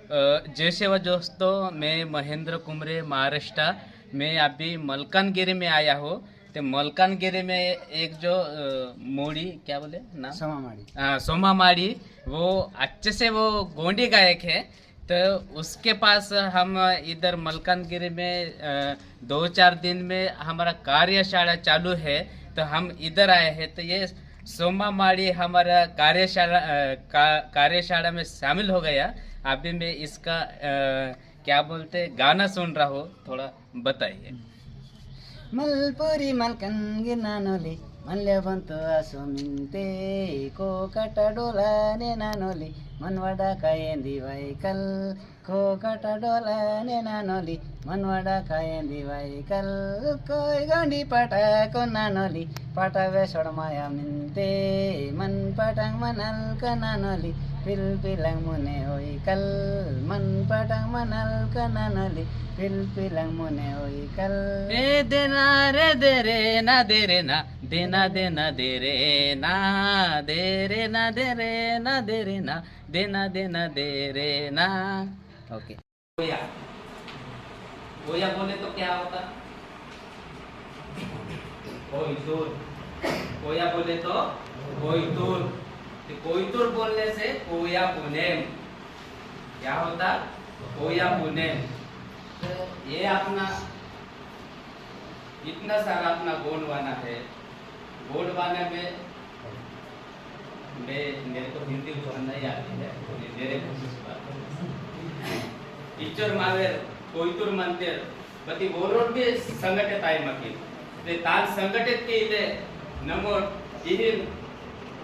जय सेवा दोस्तों, मैं महेंद्र कुमरे महाराष्ट्र। मैं अभी मलकानगिरी में आया हूँ। तो मलकानगिरी में एक जो मोड़ी क्या बोले नाम, सोमामाड़ी। हाँ सोमामाड़ी, वो अच्छे से वो गोंडी गायक है। तो उसके पास हम इधर मलकानगिरी में 2-4 दिन में हमारा कार्यशाला चालू है। तो हम इधर आए हैं। तो ये सोमामाड़ी हमारा कार्यशाला में शामिल हो गया। अभी मैं इसका क्या बोलते गाना सुन रहा हूँ, थोड़ा बताइए। मलपुरी मलकनगिर नानोली मल्य बंतो आसो मिन्ते को कटा डोला ने नानोली मनवाडा कायेंदी वाइकल को कटा डोला ने नानोली मनवाडा कायेंदी वाइकल कोई गंडी पाटा को नानोली पाटा वे सोड़ माया मिन्ते मन पाटांग मनल का नानोली पिल पिलंग मुने होई कल मन पाटांग मनल का नानोली पिल पिलंग मुने होई कल ए देना रे दे रे ना दे रे ना देना देना दे रे ना दे रे ना दे रे ना दे रे ना देना देना दे रे ना। ओके, ओया ओया बोले तो क्या होता? कोई दूर। ओया बोले तो कोई दूर। तो कोई दूर बोलने से ओया पुनेम क्या होता? ओया पुनेम। तो ये अपना इतना सारा अपना गोंडवाना है। गोंडवाना में मेरे को हिंदी बोलना नहीं आती है, मेरे टीचर मावेर कोयतूर मंदिर बती बोरोड भी संघटित आहे मकी ते ताल संघटित केले नमोड इहिन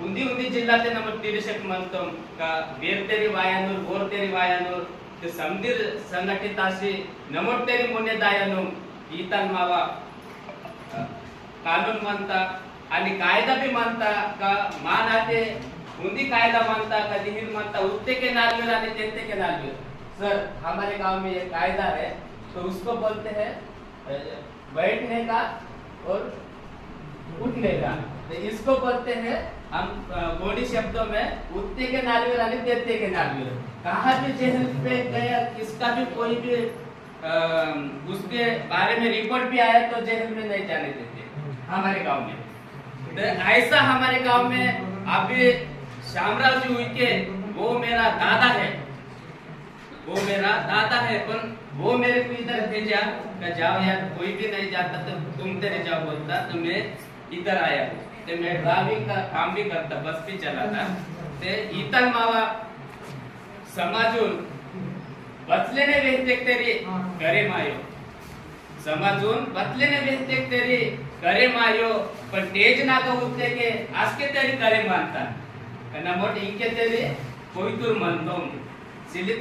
उंदी उंदी जिल्ह्यातले नमोड तिरशक म्हणतो का बेरतेरी वायानूर बोरतेरी वायानूर ते समदीर संघटित अशी नमोड तेरी मुने दायानू इताल मावा कानून मानता आणि कायदा भी मानता का मान आते हिंदी कायदा मानता का हिंदी मानता उत्ते के नालवीर आणि तेते के नालवीर। सर हमारे गांव में ये कायदा है, तो उसको बोलते हैं बैठने का और उठने का। तो इसको बोलते हैं हम गोंडी शब्दों में उत्ते के नालवीर आणि तेते के नालवीर। कहाँ भी जेल पे गया किसका भी कोई भी उसके बारे में रिपोर्ट भी आया तो जेल में नहीं जाने देते हमारे गांव में। तो ऐसा हमारे गांव में अभी श्यामराव जी उइके वो मेरा दादा है, वो मेरा दादा है, पर वो मेरे को इधर भेजा कि जाओ यार कोई भी नहीं जाता तो तुम तेरे जाओ बोलता, तो मैं इधर आया हूँ। तो मैं ड्राइविंग का काम भी करता, बस भी चलाता। ते इतर मावा समाजून बचलेने व्यक्ती तरी करे मायो, समाजून बचलेने व्यक्ती तरी करे मायो, पण तेज नाका उठते के आजके तरी करे मानता कना मोठ इंके तरी कोई दूर म्हणतो सिली